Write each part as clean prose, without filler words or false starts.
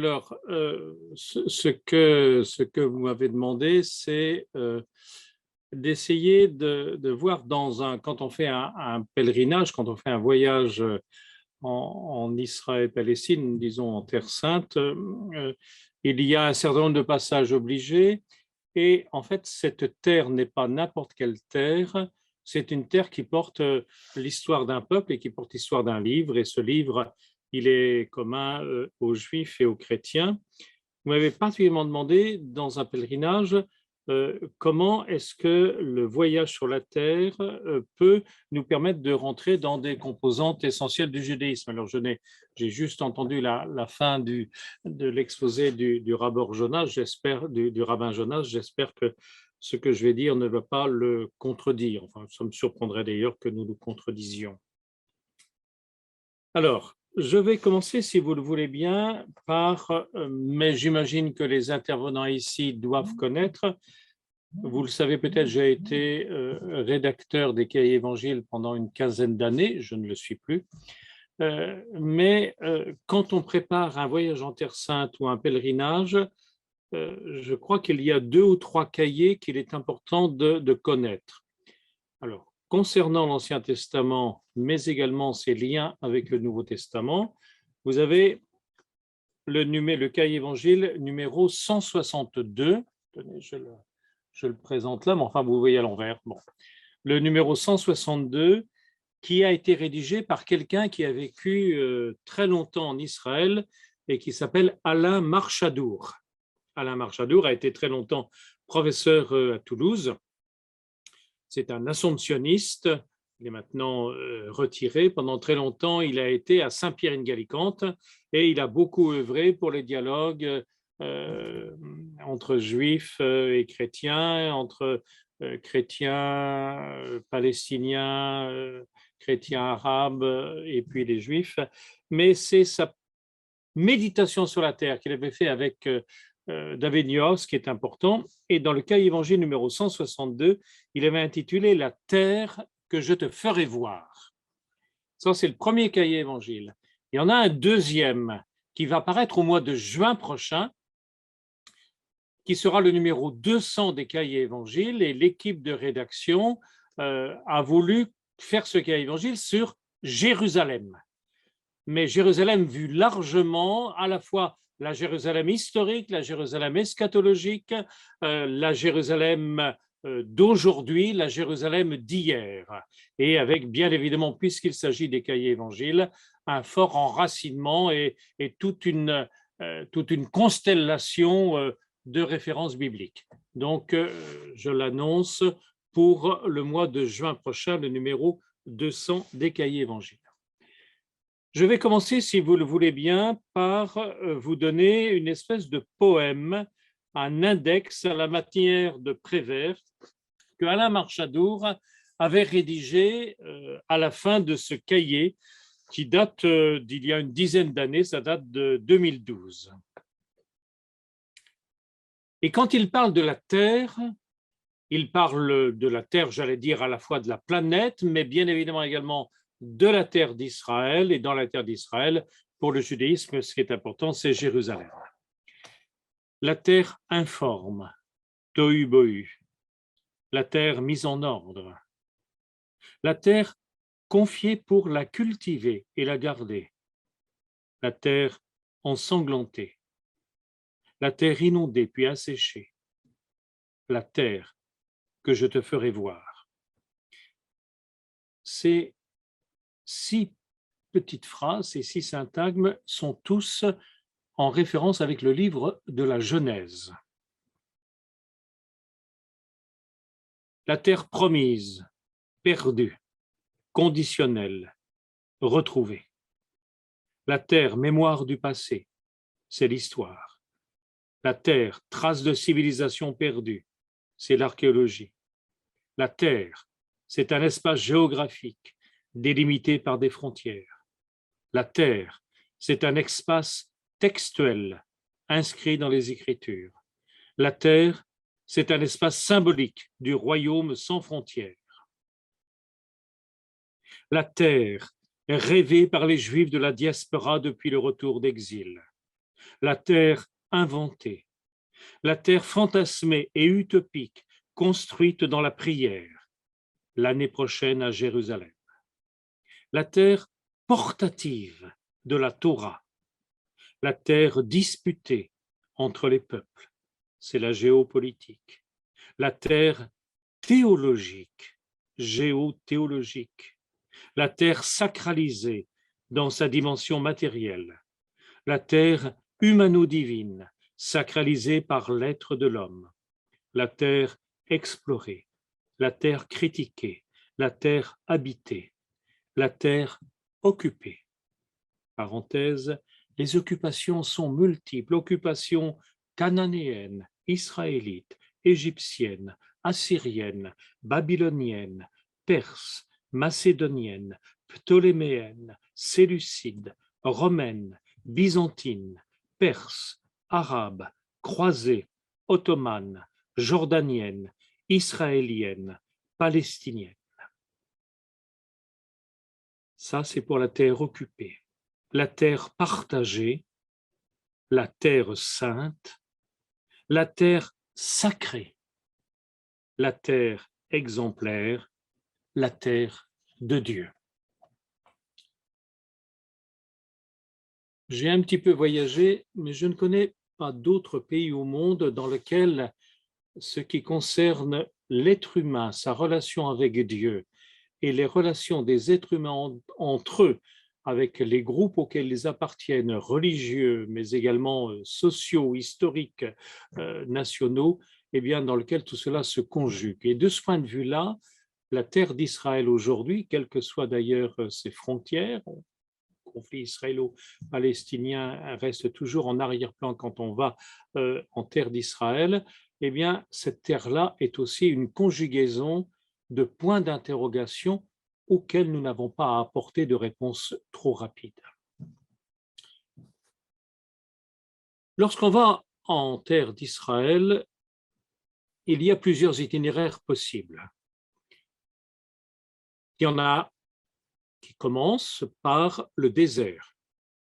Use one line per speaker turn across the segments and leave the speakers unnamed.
Alors, ce que vous m'avez demandé, c'est d'essayer de voir quand on fait un pèlerinage, quand on fait un voyage en Israël-Palestine, disons en Terre Sainte, il y a un certain nombre de passages obligés. Et en fait, cette terre n'est pas n'importe quelle terre, c'est une terre qui porte l'histoire d'un peuple et qui porte l'histoire d'un livre. Et ce livre, il est commun aux juifs et aux chrétiens. Vous m'avez particulièrement demandé, dans un pèlerinage, comment est-ce que le voyage sur la terre peut nous permettre de rentrer dans des composantes essentielles du judaïsme. Alors, j'ai juste entendu la fin de l'exposé du rabbin Jonas, du rabbin Jonas. J'espère que ce que je vais dire ne va pas le contredire. Enfin, ça me surprendrait d'ailleurs que nous nous contredisions. Alors, je vais commencer, si vous le voulez bien, mais j'imagine que les intervenants ici doivent connaître. Vous le savez peut-être, j'ai été rédacteur des cahiers évangiles pendant une quinzaine d'années, je ne le suis plus. Mais quand on prépare un voyage en Terre Sainte ou un pèlerinage, je crois qu'il y a 2 ou 3 cahiers qu'il est important de connaître. Alors, concernant l'Ancien Testament, mais également ses liens avec le Nouveau Testament, vous avez le cahier évangile numéro 162. Tenez, je le présente là, mais enfin, vous voyez à l'envers. Bon. Le numéro 162, qui a été rédigé par quelqu'un qui a vécu très longtemps en Israël et qui s'appelle Alain Marchadour. Alain Marchadour a été très longtemps professeur à Toulouse. C'est un assomptionniste. Il est maintenant retiré. Pendant très longtemps, il a été à Saint-Pierre-une-Gallicante et il a beaucoup œuvré pour les dialogues entre juifs et chrétiens, entre chrétiens palestiniens, chrétiens arabes et puis les juifs. Mais c'est sa méditation sur la terre qu'il avait fait avec David Newhouse qui est important. Et dans le cahier évangile numéro 162, il avait intitulé La terre que je te ferai voir. Ça, c'est le premier cahier évangile. Il y en a un deuxième qui va paraître au mois de juin prochain, qui sera le numéro 200 des cahiers évangiles. Et l'équipe de rédaction a voulu faire ce cahier évangile sur Jérusalem. Mais Jérusalem vu largement, à la fois la Jérusalem historique, la Jérusalem eschatologique, la Jérusalem d'aujourd'hui, la Jérusalem d'hier. Et avec, bien évidemment, puisqu'il s'agit des cahiers évangiles, un fort enracinement et toute une constellation de références bibliques. Donc, je l'annonce pour le mois de juin prochain, le numéro 200 des cahiers évangiles. Je vais commencer, si vous le voulez bien, par vous donner une espèce de poème, un index à la matière de Prévert que Alain Marchadour avait rédigé à la fin de ce cahier qui date d'il y a une dizaine d'années, ça date de 2012. Et quand il parle de la Terre, il parle de la Terre, j'allais dire à la fois de la planète, mais bien évidemment également de la terre d'Israël. Et dans la terre d'Israël, pour le judaïsme, ce qui est important, c'est Jérusalem. La terre informe, tohu bohu. La terre mise en ordre. La terre confiée pour la cultiver et la garder. La terre ensanglantée. La terre inondée puis asséchée. La terre que je te ferai voir. Ces 6 petites phrases, ces 6 syntagmes sont tous en référence avec le livre de la Genèse. La terre promise, perdue, conditionnelle, retrouvée. La terre, mémoire du passé, c'est l'histoire. La terre, trace de civilisation perdue, c'est l'archéologie. La terre, c'est un espace géographique délimité par des frontières. La terre, c'est un espace textuel inscrit dans les Écritures. La terre, c'est un espace symbolique du royaume sans frontières. La terre, rêvée par les Juifs de la diaspora depuis le retour d'exil. la terre inventée, la terre fantasmée et utopique, construite dans la prière, l'année prochaine à Jérusalem, la terre portative de la Torah, la terre disputée entre les peuples, c'est la géopolitique, la terre théologique, géothéologique, la terre sacralisée dans sa dimension matérielle, la terre humano-divine, sacralisée par l'être de l'homme, la terre explorée, la terre critiquée, la terre habitée, la terre occupée. Parenthèse, les occupations sont multiples, occupations cananéennes, israélites, égyptiennes, assyriennes, babyloniennes, perses, macédoniennes, ptoléméennes, séleucides, romaines, byzantines, perses, arabes, croisées, ottomanes, jordaniennes, israéliennes, palestiniennes. Ça, c'est pour la terre occupée. La terre partagée, la terre sainte, la terre sacrée, la terre exemplaire, la terre de Dieu. J'ai un petit peu voyagé, mais je ne connais pas d'autres pays au monde dans lesquels ce qui concerne l'être humain, sa relation avec Dieu et les relations des êtres humains entre eux, avec les groupes auxquels ils appartiennent, religieux, mais également sociaux, historiques, nationaux, eh bien, dans lequel tout cela se conjugue. Et de ce point de vue-là, la terre d'Israël aujourd'hui, quelles que soient d'ailleurs ses frontières, le conflit israélo-palestinien reste toujours en arrière-plan quand on va en terre d'Israël, eh bien, cette terre-là est aussi une conjugaison de points d'interrogation auxquels nous n'avons pas à apporter de réponse trop rapide. Lorsqu'on va en terre d'Israël, il y a plusieurs itinéraires possibles. Il y en a qui commencent par le désert,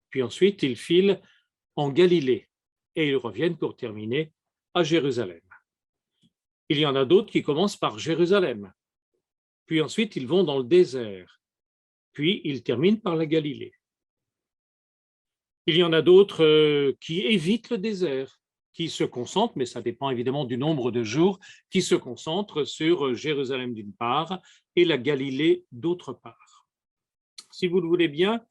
puis ensuite ils filent en Galilée et ils reviennent pour terminer à Jérusalem. Il y en a d'autres qui commencent par Jérusalem, puis ensuite ils vont dans le désert, puis ils terminent par la Galilée. Il y en a d'autres qui évitent le désert, qui se concentrent, mais ça dépend évidemment du nombre de jours, qui se concentrent sur Jérusalem d'une part et la Galilée d'autre part. Si vous le voulez bien,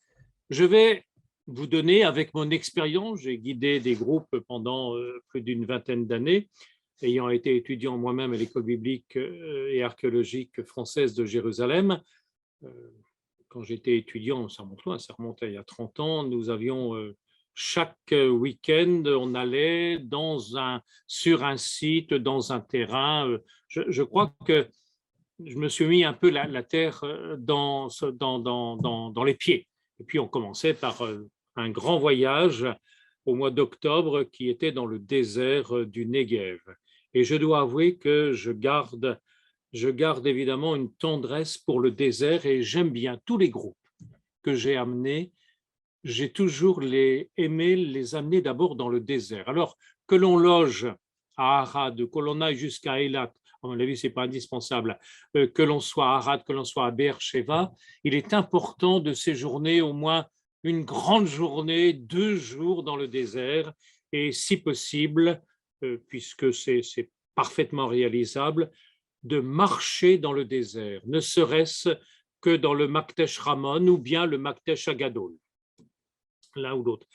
je vais vous donner, avec mon expérience, j'ai guidé des groupes pendant plus d'une vingtaine d'années, ayant été étudiant moi-même à l'école biblique et archéologique française de Jérusalem. Quand j'étais étudiant, ça remontait il y a 30 ans, nous avions chaque week-end, on allait sur un site, dans un terrain. Je crois que je me suis mis un peu la terre dans les pieds. Et puis on commençait par un grand voyage au mois d'octobre qui était dans le désert du Negev. Et je dois avouer que je garde évidemment une tendresse pour le désert et j'aime bien tous les groupes que j'ai amenés. J'ai toujours aimé les amener d'abord dans le désert. Alors que l'on loge à Arad, que l'on aille jusqu'à Eilat, à mon avis, ce n'est pas indispensable, que l'on soit à Arad, que l'on soit à Be'er-Sheva, il est important de séjourner au moins une grande journée, 2 jours dans le désert, et si possible, puisque c'est parfaitement réalisable, de marcher dans le désert, ne serait-ce que dans le Maktesh Ramon ou bien le Maktesh Agadol, l'un ou l'autre.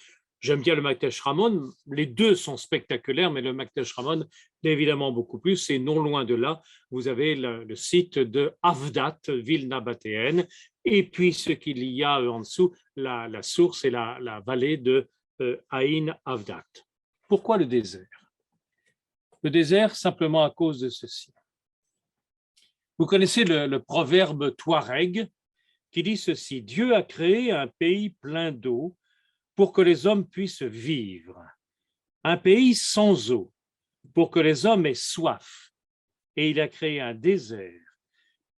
J'aime bien le Maktesh Ramon, les deux sont spectaculaires, mais le Maktesh Ramon est évidemment beaucoup plus, et non loin de là, vous avez le site de Avdat, ville nabatéenne, et puis ce qu'il y a en dessous, la source et la vallée de Aïn Avdat. Pourquoi le désert? Le désert, simplement à cause de ceci. Vous connaissez le proverbe Touareg qui dit ceci: Dieu a créé un pays plein d'eau pour que les hommes puissent vivre, un pays sans eau pour que les hommes aient soif, et il a créé un désert,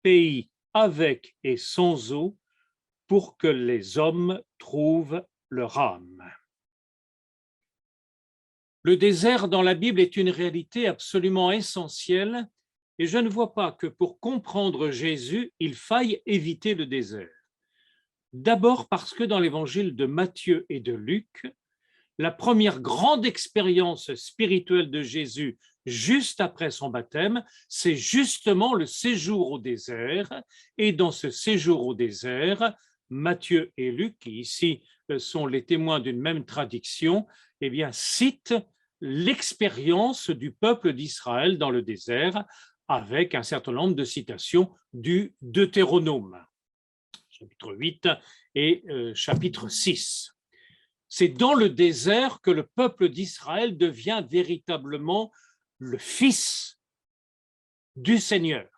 pays avec et sans eau pour que les hommes trouvent leur âme. Le désert dans la Bible est une réalité absolument essentielle et je ne vois pas que pour comprendre Jésus, il faille éviter le désert. D'abord parce que dans l'évangile de Matthieu et de Luc, la première grande expérience spirituelle de Jésus juste après son baptême, c'est justement le séjour au désert. Et dans ce séjour au désert, Matthieu et Luc, qui ici sont les témoins d'une même traduction, eh bien, citent l'expérience du peuple d'Israël dans le désert avec un certain nombre de citations du Deutéronome, chapitre 8 et chapitre 6. C'est dans le désert que le peuple d'Israël devient véritablement le fils du Seigneur.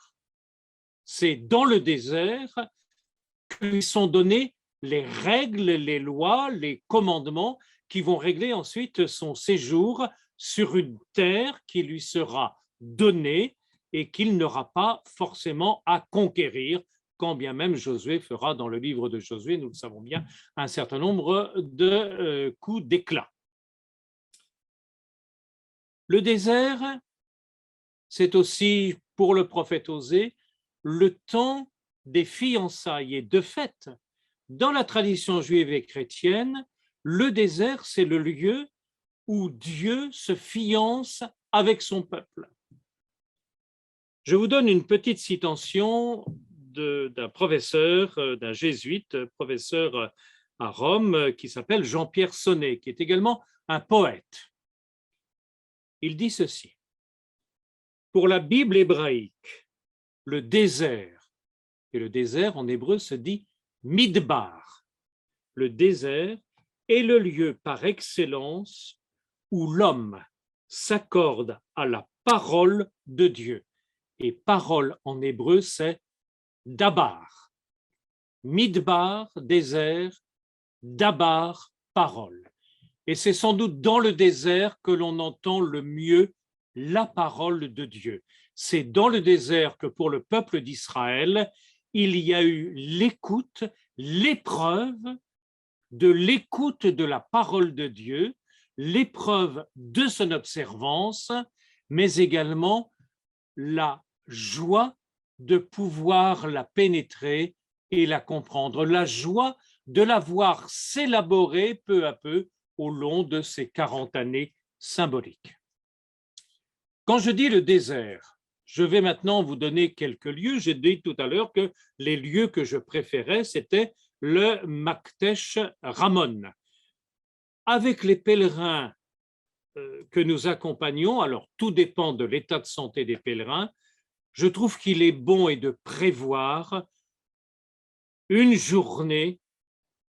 C'est dans le désert que lui sont données les règles, les lois, les commandements qui vont régler ensuite son séjour sur une terre qui lui sera donnée et qu'il n'aura pas forcément à conquérir, quand bien même Josué fera dans le livre de Josué, nous le savons bien, un certain nombre de coups d'éclat. Le désert, c'est aussi, pour le prophète Osée, le temps des fiançailles. Et de fait, dans la tradition juive et chrétienne, le désert, c'est le lieu où Dieu se fiance avec son peuple. Je vous donne une petite citation d'un professeur, d'un jésuite, professeur à Rome, qui s'appelle Jean-Pierre Sonnet, qui est également un poète. Il dit ceci: pour la Bible hébraïque, le désert, et le désert en hébreu se dit midbar, le désert est le lieu par excellence où l'homme s'accorde à la parole de Dieu. Et parole en hébreu, c'est dabar. Midbar, désert, dabar, parole. Et c'est sans doute dans le désert que l'on entend le mieux la parole de Dieu. C'est dans le désert que pour le peuple d'Israël, il y a eu l'écoute, l'épreuve de l'écoute de la parole de Dieu, l'épreuve de son observance, mais également la joie de pouvoir la pénétrer et la comprendre, la joie de la voir s'élaborer peu à peu au long de ces 40 années symboliques. Quand je dis le désert, je vais maintenant vous donner quelques lieux. J'ai dit tout à l'heure que les lieux que je préférais, c'était le Maktesh Ramon. Avec les pèlerins que nous accompagnons, alors tout dépend de l'état de santé des pèlerins, je trouve qu'il est bon et de prévoir une journée,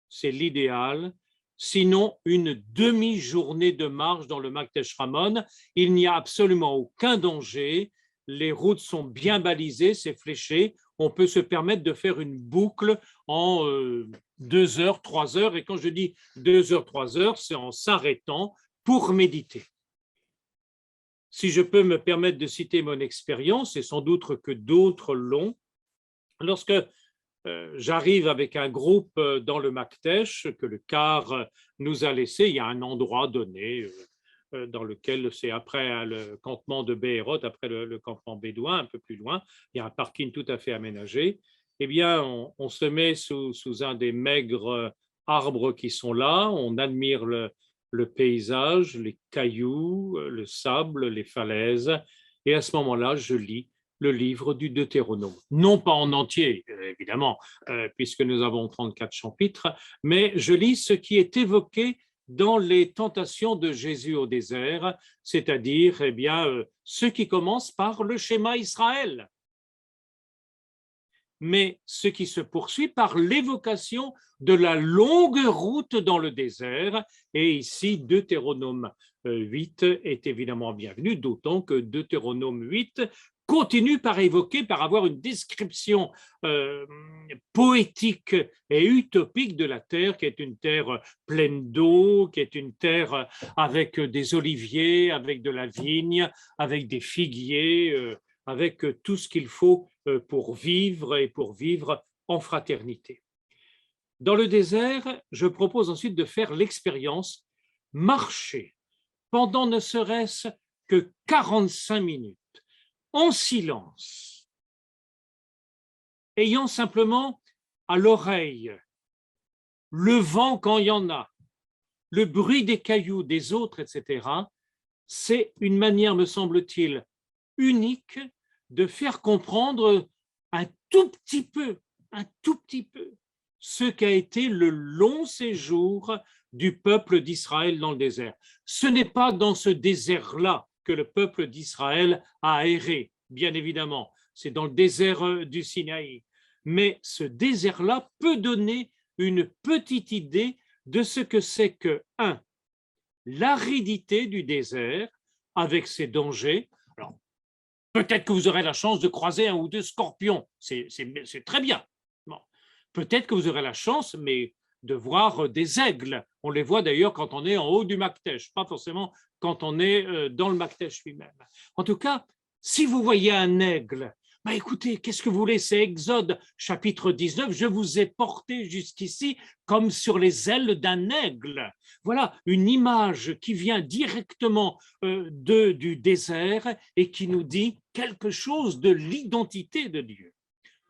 c'est l'idéal, sinon une demi-journée de marche dans le Maktesh Ramon. Il n'y a absolument aucun danger, les routes sont bien balisées, c'est fléché, on peut se permettre de faire une boucle en 2 heures, 3 heures, et quand je dis 2 heures, 3 heures, c'est en s'arrêtant pour méditer. Si je peux me permettre de citer mon expérience, et sans doute que d'autres l'ont, lorsque j'arrive avec un groupe dans le Maktesh que le car nous a laissé, il y a un endroit donné dans lequel c'est après le campement de Béhéroth, après le campement bédouin, un peu plus loin, il y a un parking tout à fait aménagé. Eh bien, on se met sous un des maigres arbres qui sont là, on admire le paysage, les cailloux, le sable, les falaises, et à ce moment-là, je lis le livre du Deutéronome. Non pas en entier, évidemment, puisque nous avons 34 chapitres, mais je lis ce qui est évoqué dans les tentations de Jésus au désert, c'est-à-dire ce qui commence par le schéma Israël, mais ce qui se poursuit par l'évocation de la longue route dans le désert. Et ici, Deutéronome 8 est évidemment bienvenu, d'autant que Deutéronome 8 continue par évoquer, par avoir une description poétique et utopique de la terre, qui est une terre pleine d'eau, qui est une terre avec des oliviers, avec de la vigne, avec des figuiers, avec tout ce qu'il faut pour vivre et pour vivre en fraternité. Dans le désert, je propose ensuite de faire l'expérience marcher pendant ne serait-ce que 45 minutes, en silence, ayant simplement à l'oreille le vent quand il y en a, le bruit des cailloux des autres, etc., c'est une manière, me semble-t-il, unique de faire comprendre un tout petit peu, ce qu'a été le long séjour du peuple d'Israël dans le désert. Ce n'est pas dans ce désert-là que le peuple d'Israël a erré, bien évidemment, c'est dans le désert du Sinaï. Mais ce désert-là peut donner une petite idée de ce que c'est que, l'aridité du désert avec ses dangers. Alors, peut-être que vous aurez la chance de croiser un ou deux scorpions, c'est très bien. Bon. Peut-être que vous aurez la chance, mais de voir des aigles. On les voit d'ailleurs quand on est en haut du Maktesh, pas forcément quand on est dans le Maktesh lui-même. En tout cas, si vous voyez un aigle, écoutez, qu'est-ce que vous voulez? C'est Exode chapitre 19, je vous ai porté jusqu'ici comme sur les ailes d'un aigle. Voilà une image qui vient directement du désert et qui nous dit quelque chose de l'identité de Dieu.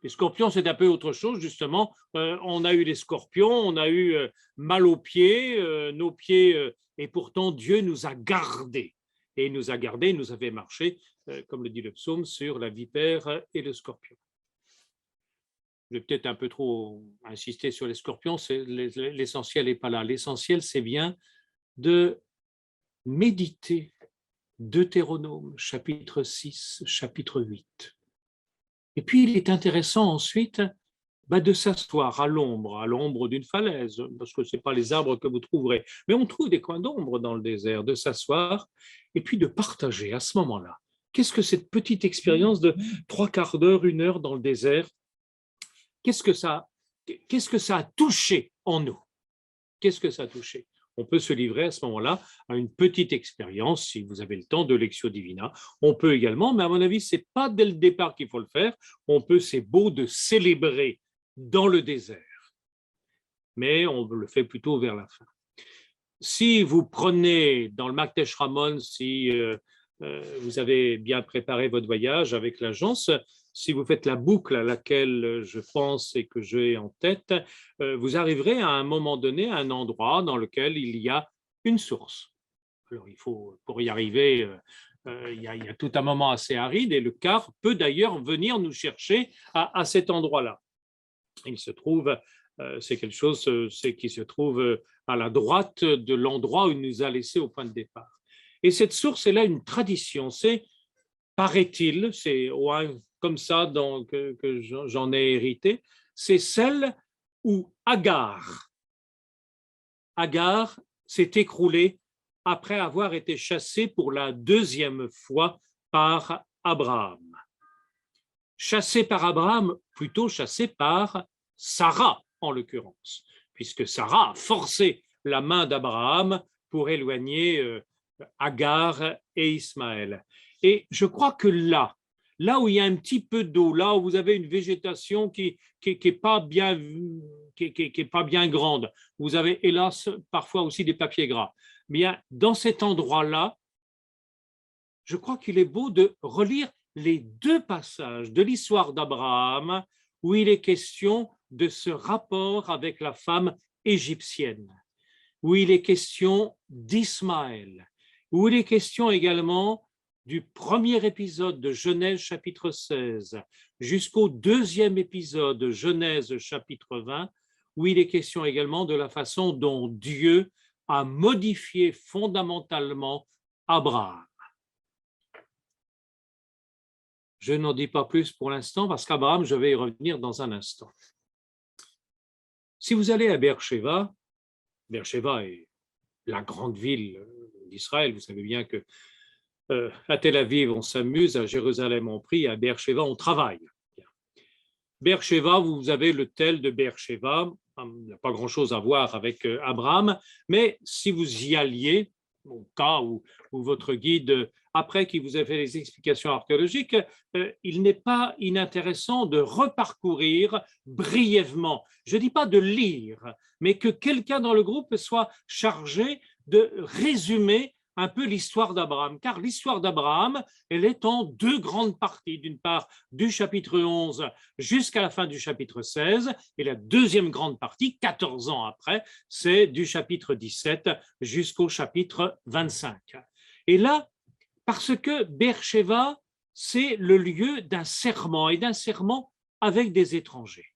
Les scorpions, c'est un peu autre chose, justement. On a eu les scorpions, on a eu mal aux pieds, nos pieds, et pourtant Dieu nous a gardés. Et il nous a gardés, il nous a fait marcher, comme le dit le psaume, sur la vipère et le scorpion. Je vais peut-être un peu trop insister sur les scorpions, l'essentiel n'est pas là. L'essentiel, c'est bien de méditer Deutéronome, chapitre 6, chapitre 8. Et puis, il est intéressant ensuite de s'asseoir à l'ombre d'une falaise, parce que ce n'est pas les arbres que vous trouverez, mais on trouve des coins d'ombre dans le désert, de s'asseoir et puis de partager à ce moment-là. Qu'est-ce que cette petite expérience de 3/4 d'heure, 1 heure dans le désert, qu'est-ce que ça a touché en nous? Qu'est-ce que ça a touché? On peut se livrer à ce moment-là à une petite expérience, si vous avez le temps, de Lectio Divina. On peut également, mais à mon avis, ce n'est pas dès le départ qu'il faut le faire. C'est beau de célébrer dans le désert, mais on le fait plutôt vers la fin. Si vous prenez dans le Maktesh Ramon, si vous avez bien préparé votre voyage avec l'agence, si vous faites la boucle à laquelle je pense et que j'ai en tête, vous arriverez à un moment donné à un endroit dans lequel il y a une source. Alors, il faut, pour y arriver, il y a tout un moment assez aride et le car peut d'ailleurs venir nous chercher à cet endroit-là. Il se trouve, c'est quelque chose qui se trouve à la droite de l'endroit où il nous a laissé au point de départ. Et cette source est là une tradition, c'est, paraît-il, c'est comme ça que j'en ai hérité, c'est celle où Agar s'est écroulée après avoir été chassée pour la 2e fois par Abraham. Chassée par Abraham, plutôt chassée par Sarah, en l'occurrence, puisque Sarah a forcé la main d'Abraham pour éloigner Agar et Ismaël. Et je crois que là où il y a un petit peu d'eau, là où vous avez une végétation qui est pas bien grande, vous avez hélas parfois aussi des papiers gras. Mais dans cet endroit-là, je crois qu'il est beau de relire les 2 passages de l'histoire d'Abraham où il est question de ce rapport avec la femme égyptienne, où il est question d'Ismaël, où il est question également du premier épisode de Genèse chapitre 16 jusqu'au 2e épisode de Genèse chapitre 20, où il est question également de la façon dont Dieu a modifié fondamentalement Abraham. Je n'en dis pas plus pour l'instant parce qu'Abraham, je vais y revenir dans un instant. Si vous allez à Beersheba est la grande ville d'Israël, vous savez bien que à Tel Aviv, on s'amuse, à Jérusalem, on prie, à Beersheba, on travaille. Beersheba, vous avez le tel de Beersheba, il n'y a pas grand-chose à voir avec Abraham, mais si vous y alliez, au cas où votre guide, après qu'il vous ait fait les explications archéologiques, il n'est pas inintéressant de reparcourir brièvement, je ne dis pas de lire, mais que quelqu'un dans le groupe soit chargé de résumer un peu l'histoire d'Abraham, car l'histoire d'Abraham, elle est en deux grandes parties. D'une part, du chapitre 11 jusqu'à la fin du chapitre 16, et la deuxième grande partie, 14 ans après, c'est du chapitre 17 jusqu'au chapitre 25. Et là, parce que Beersheba, c'est le lieu d'un serment, et d'un serment avec des étrangers.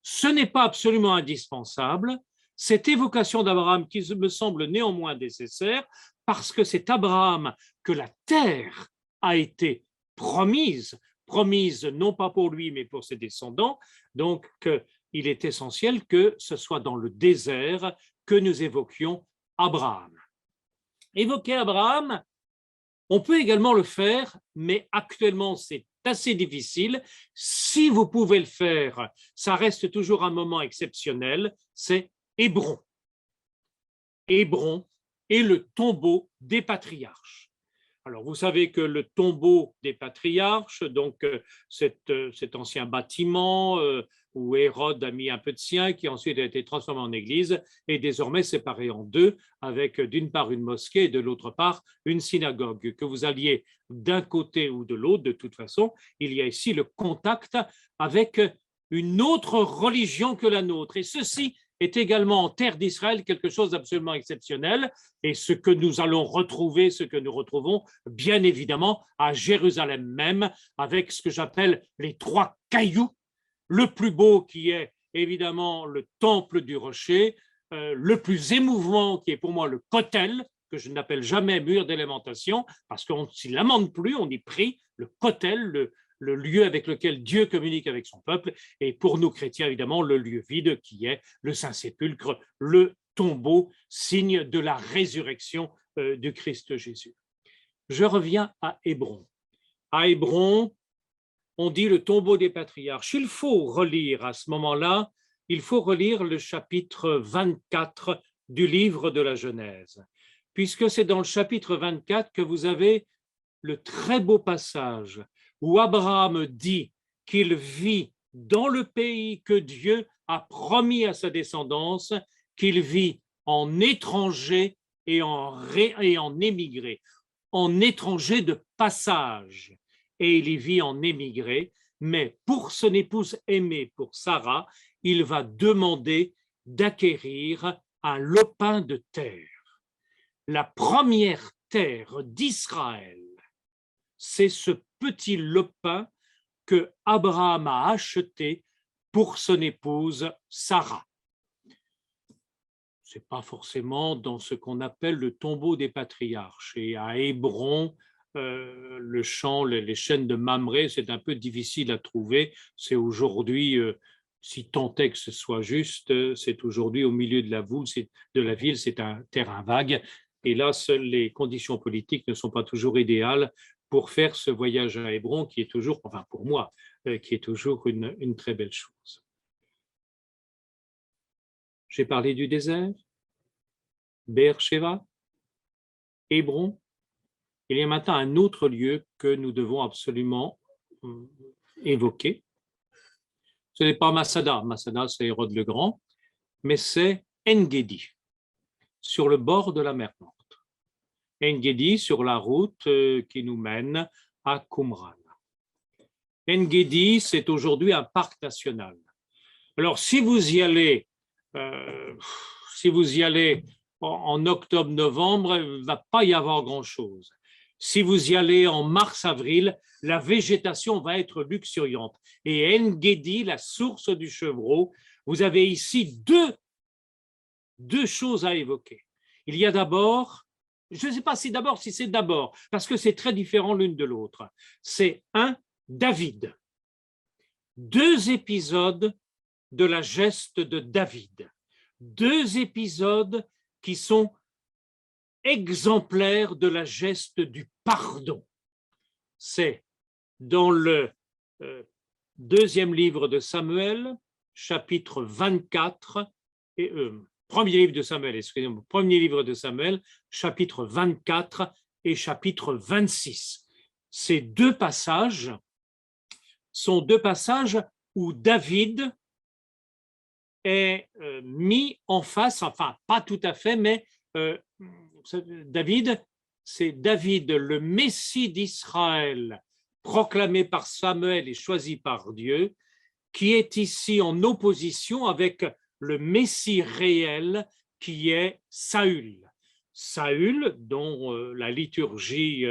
Ce n'est pas absolument indispensable, cette évocation d'Abraham qui me semble néanmoins nécessaire, parce que c'est Abraham que la terre a été promise, promise non pas pour lui, mais pour ses descendants. Donc, il est essentiel que ce soit dans le désert que nous évoquions Abraham. Évoquer Abraham, on peut également le faire, mais actuellement, c'est assez difficile. Si vous pouvez le faire, ça reste toujours un moment exceptionnel, c'est Hébron. Hébron est le tombeau des patriarches. Alors, vous savez que le tombeau des patriarches, donc cet ancien bâtiment où Hérode a mis un peu de sien, qui ensuite a été transformé en église, est désormais séparé en deux, avec d'une part une mosquée et de l'autre part une synagogue. Que vous alliez d'un côté ou de l'autre, de toute façon, il y a ici le contact avec une autre religion que la nôtre. Et ceci est également en terre d'Israël quelque chose d'absolument exceptionnel, et ce que nous allons retrouver, ce que nous retrouvons bien évidemment à Jérusalem même, avec ce que j'appelle les trois cailloux, le plus beau qui est évidemment le temple du rocher, le plus émouvant qui est pour moi le kotel, que je n'appelle jamais mur d'élémentation, parce qu'on ne s'y lamente plus, on y prie, le kotel, le lieu avec lequel Dieu communique avec son peuple, et pour nous chrétiens, évidemment, le lieu vide qui est le Saint-Sépulcre, le tombeau, signe de la résurrection du Christ Jésus. Je reviens à Hébron. À Hébron, on dit le tombeau des patriarches. Il faut relire à ce moment-là, il faut relire le chapitre 24 du livre de la Genèse, puisque c'est dans le chapitre 24 que vous avez le très beau passage où Abraham dit qu'il vit dans le pays que Dieu a promis à sa descendance, qu'il vit en étranger et en émigré, en étranger de passage, et il y vit en émigré, mais pour son épouse aimée, pour Sarah, il va demander d'acquérir un lopin de terre. La première terre d'Israël, c'est ce petit lopin que Abraham a acheté pour son épouse Sarah. Ce n'est pas forcément dans ce qu'on appelle le tombeau des patriarches. Et à Hébron, le champ, les chaînes de Mamré, c'est un peu difficile à trouver. C'est aujourd'hui, si tant est que ce soit juste, c'est aujourd'hui au milieu de la ville, c'est un terrain vague. Et là, seules les conditions politiques ne sont pas toujours idéales pour faire ce voyage à Hébron, qui est toujours, enfin pour moi, qui est toujours une très belle chose. J'ai parlé du désert, Beersheba, Hébron. Il y a maintenant un autre lieu que nous devons absolument évoquer. Ce n'est pas Masada, Masada c'est Hérode le Grand, mais c'est En-Gedi, sur le bord de la mer Morte. En-Gedi sur la route qui nous mène à Qumran. En-Gedi, c'est aujourd'hui un parc national. Alors, si vous y allez en octobre-novembre, il ne va pas y avoir grand-chose. Si vous y allez en mars-avril, la végétation va être luxuriante. Et En-Gedi, la source du Chevreau, vous avez ici deux choses à évoquer. Il y a d'abord, je ne sais pas si c'est d'abord, parce que c'est très différent l'une de l'autre. C'est David. 2 épisodes de la geste de David. 2 épisodes qui sont exemplaires de la geste du pardon. C'est dans le 2e livre de Samuel, chapitre 24, et premier livre de Samuel, excusez-moi, premier livre de Samuel, chapitre 24 et chapitre 26. Ces 2 passages sont 2 passages où David est mis en face, enfin pas tout à fait, mais David, c'est David, le Messie d'Israël, proclamé par Samuel et choisi par Dieu, qui est ici en opposition avec le Messie réel qui est Saül. Saül, dont la liturgie,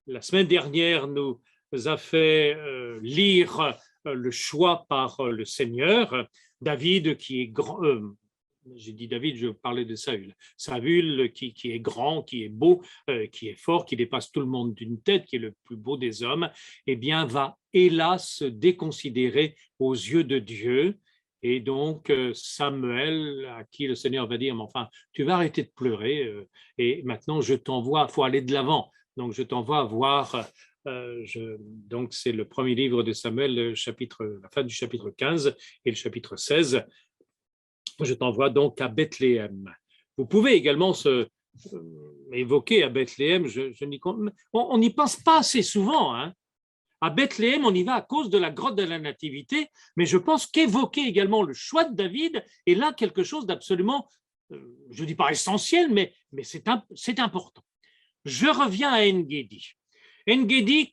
la semaine dernière, nous a fait lire le choix par le Seigneur. David qui est grand, j'ai dit David, je parlais de Saül. Saül qui est grand, qui est beau, qui est fort, qui dépasse tout le monde d'une tête, qui est le plus beau des hommes, eh bien va hélas se déconsidérer aux yeux de Dieu. Et donc Samuel, à qui le Seigneur va dire, mais enfin, tu vas arrêter de pleurer et maintenant je t'envoie, il faut aller de l'avant. Donc je t'envoie voir, donc c'est le premier livre de Samuel, la fin du chapitre 15 et le chapitre 16. Je t'envoie donc à Bethléem. Vous pouvez également évoquer à Bethléem, on n'y pense pas assez souvent. Hein. À Bethléem, on y va à cause de la grotte de la Nativité, mais je pense qu'évoquer également le choix de David est là quelque chose d'absolument, je ne dis pas essentiel, mais c'est important. Je reviens à En-Gedi. En-Gedi,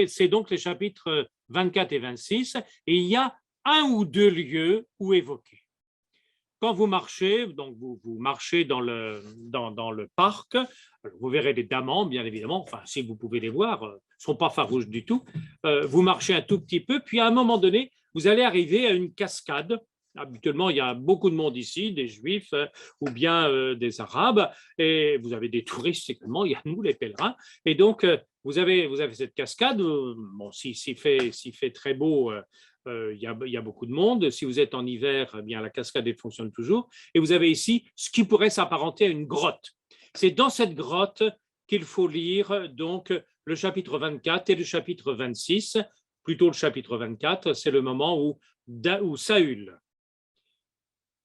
c'est donc les chapitres 24 et 26, et il y a un ou deux lieux où évoquer. Quand vous marchez, donc vous marchez dans le parc, vous verrez des damans, bien évidemment, enfin, si vous pouvez les voir, ils ne sont pas farouches du tout. Vous marchez un tout petit peu, puis à un moment donné, vous allez arriver à une cascade. Habituellement, il y a beaucoup de monde ici, des Juifs ou bien des Arabes, et vous avez des touristes également, il y a nous, les pèlerins. Et donc, vous avez cette cascade. Bon, s'il fait très beau, il y a beaucoup de monde. Si vous êtes en hiver, eh bien, la cascade elle fonctionne toujours. Et vous avez ici ce qui pourrait s'apparenter à une grotte. C'est dans cette grotte qu'il faut lire donc le chapitre 24 et le chapitre 26. Plutôt le chapitre 24, c'est le moment où Saül,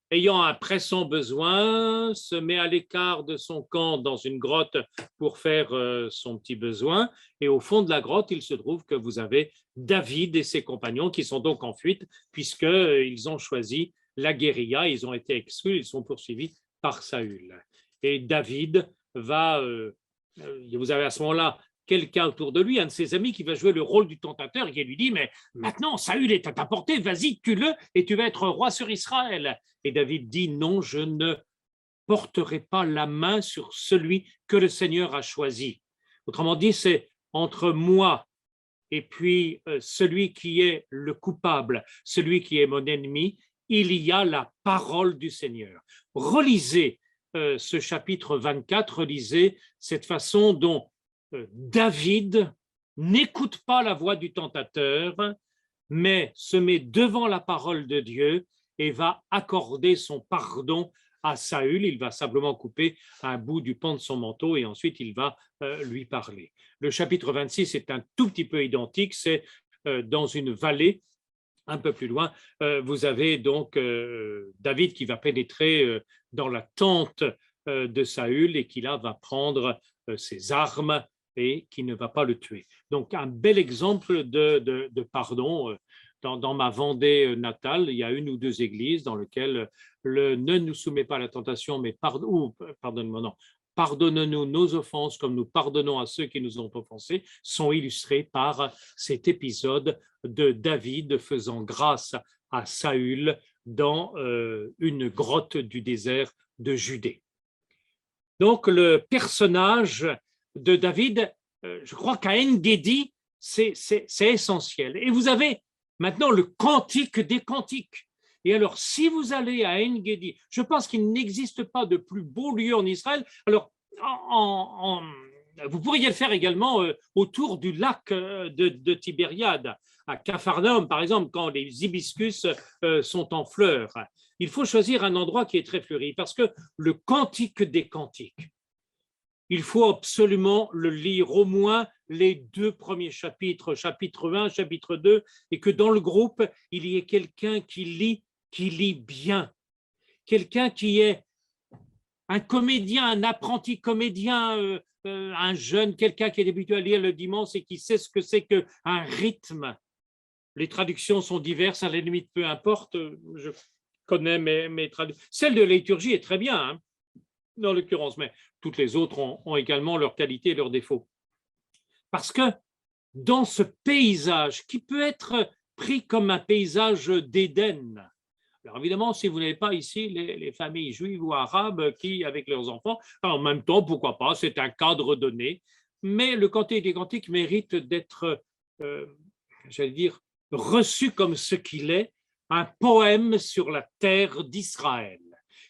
ayant un pressant besoin, se met à l'écart de son camp dans une grotte pour faire son petit besoin. Et au fond de la grotte, il se trouve que vous avez David et ses compagnons qui sont donc en fuite puisqu'ils ont choisi la guérilla, ils ont été exclus, ils sont poursuivis par Saül. Et David vous avez à ce moment-là quelqu'un autour de lui, un de ses amis qui va jouer le rôle du tentateur et qui lui dit, mais maintenant Saül est à ta portée, vas-y, tue-le et tu vas être roi sur Israël. Et David dit, non, je ne porterai pas la main sur celui que le Seigneur a choisi. Autrement dit, c'est entre moi et puis celui qui est le coupable, celui qui est mon ennemi, il y a la parole du Seigneur. Relisez ce chapitre 24, relisez cette façon dont David n'écoute pas la voix du tentateur, mais se met devant la parole de Dieu et va accorder son pardon à Saül. Il va simplement couper un bout du pan de son manteau et ensuite il va lui parler. Le chapitre 26 est un tout petit peu identique, c'est dans une vallée. Un peu plus loin, vous avez donc David qui va pénétrer dans la tente de Saül et qui là va prendre ses armes et qui ne va pas le tuer. Donc un bel exemple de pardon. Dans ma Vendée natale, il y a une ou deux églises dans lesquelles le ne nous soumet pas à la tentation, mais pardonne-moi, non, pardonne-nous nos offenses comme nous pardonnons à ceux qui nous ont offensés, sont illustrés par cet épisode de David faisant grâce à Saül dans une grotte du désert de Judée. Donc le personnage de David, je crois qu'à En-Gedi, c'est essentiel. Et vous avez maintenant le cantique des cantiques. Et alors, si vous allez à En-Gedi, je pense qu'il n'existe pas de plus beau lieu en Israël. Alors, vous pourriez le faire également autour du lac de Tibériade, à Capharnaüm, par exemple, quand les hibiscus sont en fleurs. Il faut choisir un endroit qui est très fleuri, parce que le cantique des cantiques, il faut absolument le lire, au moins les deux premiers chapitres, chapitre 1, chapitre 2, et que dans le groupe, il y ait quelqu'un qui lit bien, quelqu'un qui est un comédien, un apprenti comédien, un jeune, quelqu'un qui est habitué à lire le dimanche et qui sait ce que c'est qu'un rythme. Les traductions sont diverses, à la limite, peu importe, je connais mes traductions. Celle de la liturgie est très bien, hein. dans l'occurrence, mais toutes les autres ont également leurs qualités et leurs défauts. Parce que dans ce paysage qui peut être pris comme un paysage d'Éden, alors évidemment, si vous n'avez pas ici les familles juives ou arabes qui, avec leurs enfants, en même temps, pourquoi pas, c'est un cadre donné, mais le Cantique des Cantiques mérite d'être, j'allais dire, reçu comme ce qu'il est, un poème sur la terre d'Israël.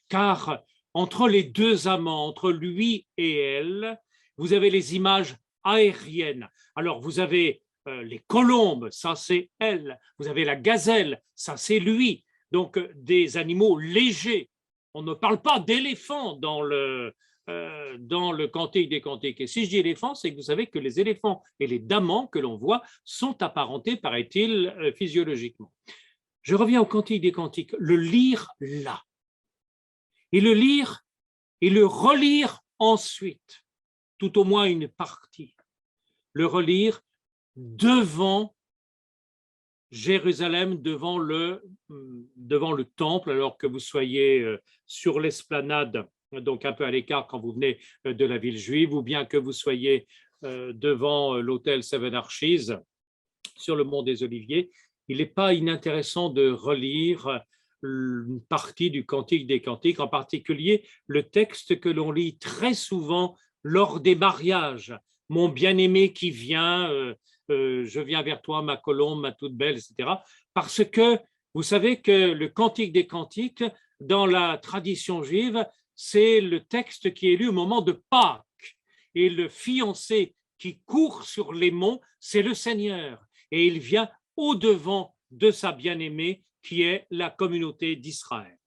Car entre les deux amants, entre lui et elle, vous avez les images aériennes. Alors, vous avez les colombes, ça c'est elle. Vous avez la gazelle, ça c'est lui. Donc, des animaux légers. On ne parle pas d'éléphants dans le Cantique des Cantiques. Et si je dis éléphant, c'est que vous savez que les éléphants et les damans que l'on voit sont apparentés, paraît-il, physiologiquement. Je reviens au Cantique des Cantiques. Le lire là. Et le lire et le relire ensuite, tout au moins une partie. Le relire devant Jérusalem, devant le temple, alors que vous soyez sur l'esplanade, donc un peu à l'écart quand vous venez de la ville juive, ou bien que vous soyez devant l'hôtel Seven Arches, sur le mont des Oliviers. Il n'est pas inintéressant de relire une partie du Cantique des Cantiques, en particulier le texte que l'on lit très souvent lors des mariages. Mon bien-aimé qui vient, je viens vers toi, ma colombe, ma toute belle, etc. Parce que vous savez que le Cantique des Cantiques, dans la tradition juive, c'est le texte qui est lu au moment de Pâques. Et le fiancé qui court sur les monts, c'est le Seigneur. Et il vient au-devant de sa bien-aimée, qui est la communauté d'Israël.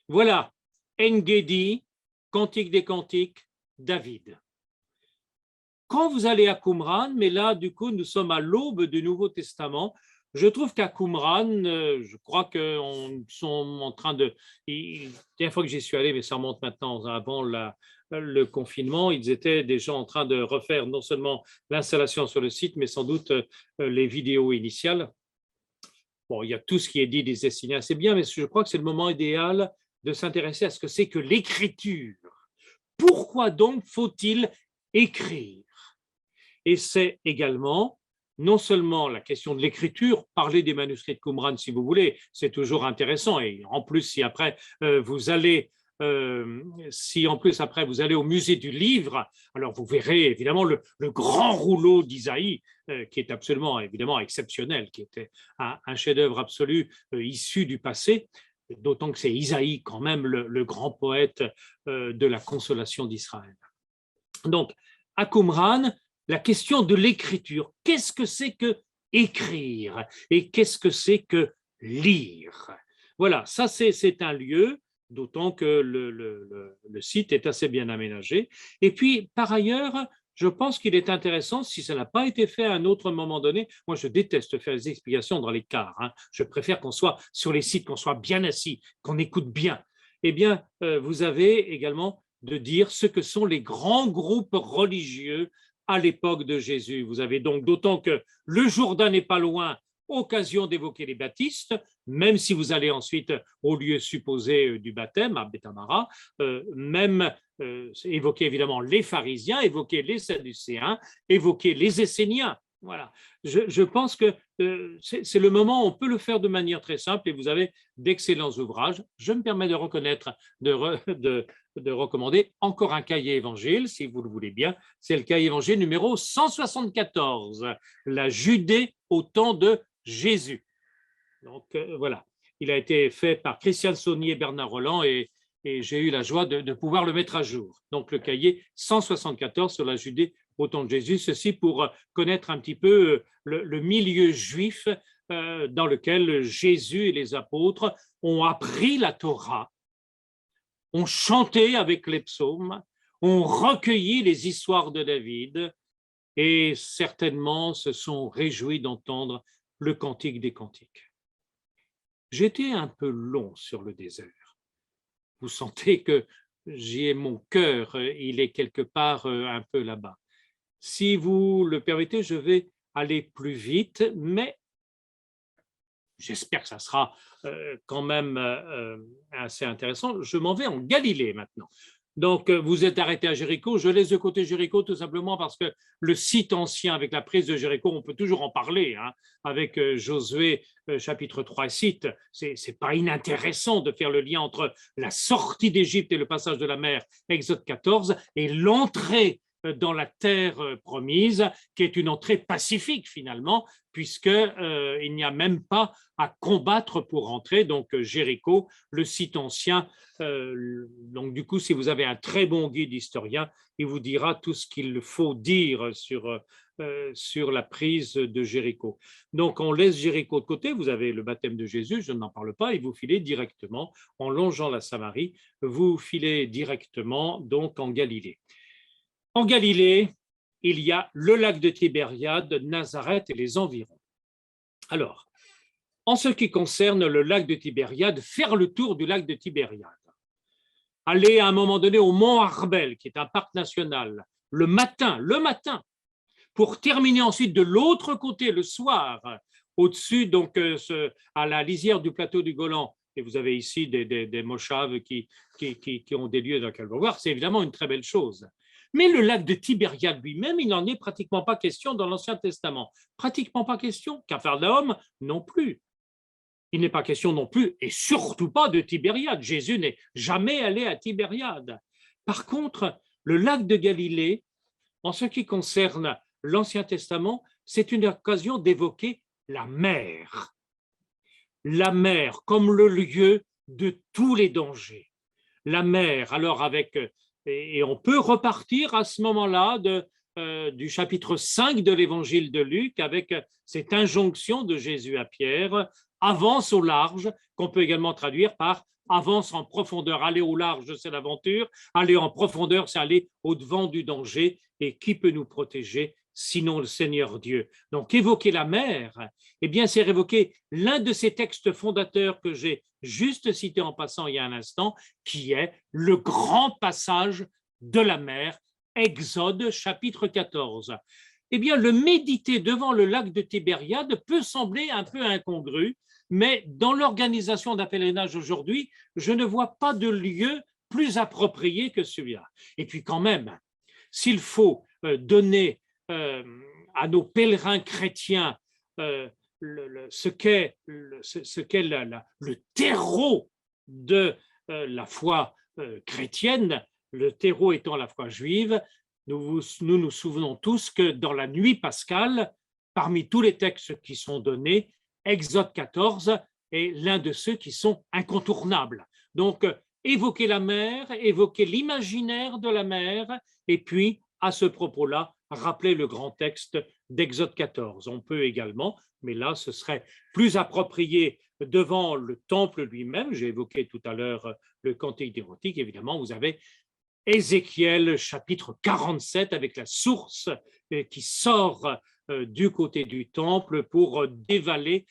Voilà, En-Gedi, Cantique des Cantiques, David. Quand vous allez à Qumran, mais là, du coup, nous sommes à l'aube du Nouveau Testament, je trouve qu'à Qumran, je crois qu'ils sont en train de… La dernière fois que j'y suis allé, mais ça remonte maintenant avant le confinement, ils étaient déjà en train de refaire non seulement l'installation sur le site, mais sans doute les vidéos initiales. Bon, il y a tout ce qui est dit des Esséniens, c'est bien, mais je crois que c'est le moment idéal de s'intéresser à ce que c'est que l'écriture. Pourquoi donc faut-il écrire? Et c'est également non seulement la question de l'écriture, parler des manuscrits de Qumran si vous voulez, c'est toujours intéressant. Et en plus, si après vous allez au musée du livre, alors vous verrez évidemment le grand rouleau d'Isaïe, qui est absolument évidemment exceptionnel, qui était un chef-d'œuvre absolu issu du passé, d'autant que c'est Isaïe quand même le grand poète de la consolation d'Israël. Donc, à Qumran, la question de l'écriture, qu'est-ce que c'est que écrire et qu'est-ce que c'est que lire? Voilà, ça c'est un lieu, d'autant que le site est assez bien aménagé. Et puis, par ailleurs, je pense qu'il est intéressant, si ça n'a pas été fait à un autre moment donné, moi je déteste faire des explications dans les cars, je préfère qu'on soit sur les sites, qu'on soit bien assis, qu'on écoute bien. Eh bien, vous avez également de dire ce que sont les grands groupes religieux à l'époque de Jésus. Vous avez donc, d'autant que le Jourdain n'est pas loin, occasion d'évoquer les baptistes, même si vous allez ensuite au lieu supposé du baptême, à Bethamara, même évoquer évidemment les pharisiens, évoquer les sadducéens, évoquer les esséniens. Voilà. Je pense que c'est le moment où on peut le faire de manière très simple et vous avez d'excellents ouvrages. Je me permets de reconnaître, de recommander encore un cahier évangile, si vous le voulez bien. C'est le cahier évangile numéro 174, la Judée au temps de Jésus. Donc voilà, il a été fait par Christian Saunier et Bernard Roland et j'ai eu la joie de pouvoir le mettre à jour. Donc le cahier 174 sur la Judée au temps de Jésus, ceci pour connaître un petit peu le milieu juif dans lequel Jésus et les apôtres ont appris la Torah, ont chanté avec les psaumes, ont recueilli les histoires de David et certainement se sont réjouis d'entendre le Cantique des Cantiques. J'étais un peu long sur le désert. Vous sentez que j'y ai mon cœur, il est quelque part un peu là-bas. Si vous le permettez, je vais aller plus vite, mais j'espère que ça sera quand même assez intéressant. Je m'en vais en Galilée maintenant. Donc, vous êtes arrêté à Jéricho. Je laisse de côté Jéricho tout simplement parce que le site ancien avec la prise de Jéricho, on peut toujours en parler, hein, avec Josué chapitre 3 et site. C'est pas inintéressant de faire le lien entre la sortie d'Égypte et le passage de la mer, Exode 14, et l'entrée dans la terre promise, qui est une entrée pacifique finalement, puisqu'il n'y a même pas à combattre pour entrer. Donc, Jéricho, le site ancien. Donc, du coup, si vous avez un très bon guide historien, il vous dira tout ce qu'il faut dire sur la prise de Jéricho. Donc, on laisse Jéricho de côté. Vous avez le baptême de Jésus, je n'en parle pas, et vous filez directement, en longeant la Samarie, vous filez directement donc en Galilée. En Galilée, il y a le lac de Tibériade, Nazareth et les environs. Alors, en ce qui concerne le lac de Tibériade, faire le tour du lac de Tibériade, aller à un moment donné au mont Arbel, qui est un parc national, le matin, pour terminer ensuite de l'autre côté, le soir, au-dessus, donc à la lisière du plateau du Golan, et vous avez ici des mochaves qui ont des lieux dans lesquels on va voir, c'est évidemment une très belle chose. Mais le lac de Tibériade lui-même, il n'en est pratiquement pas question dans l'Ancien Testament. Pratiquement pas question. Capharnaüm non plus. Il n'est pas question non plus, et surtout pas de Tibériade. Jésus n'est jamais allé à Tibériade. Par contre, le lac de Galilée, en ce qui concerne l'Ancien Testament, c'est une occasion d'évoquer la mer. La mer comme le lieu de tous les dangers. La mer, alors et on peut repartir à ce moment-là du chapitre 5 de l'évangile de Luc avec cette injonction de Jésus à Pierre, avance au large, qu'on peut également traduire par avance en profondeur. Aller au large, c'est l'aventure, aller en profondeur, c'est aller au-devant du danger, et qui peut nous protéger sinon le Seigneur Dieu. Donc évoquer la mer, eh bien c'est évoquer l'un de ces textes fondateurs que j'ai juste cité en passant il y a un instant, qui est le grand passage de la mer, Exode chapitre 14. Eh bien, le méditer devant le lac de Tibériade peut sembler un peu incongru, mais dans l'organisation d'un pèlerinage aujourd'hui, je ne vois pas de lieu plus approprié que celui-là. Et puis quand même, s'il faut donner à nos pèlerins chrétiens ce qu'est le terreau de la foi chrétienne, le terreau étant la foi juive, nous nous souvenons tous que dans la nuit pascale, parmi tous les textes qui sont donnés, Exode 14 est l'un de ceux qui sont incontournables. Donc, évoquer la mer, évoquer l'imaginaire de la mer, et puis, à ce propos-là, rappeler le grand texte d'Exode 14. On peut également, mais là, ce serait plus approprié devant le temple lui-même. J'ai évoqué tout à l'heure le cantique d'érotique. Évidemment, vous avez Ézéchiel chapitre 47 avec la source qui sort du côté du temple pour dévaler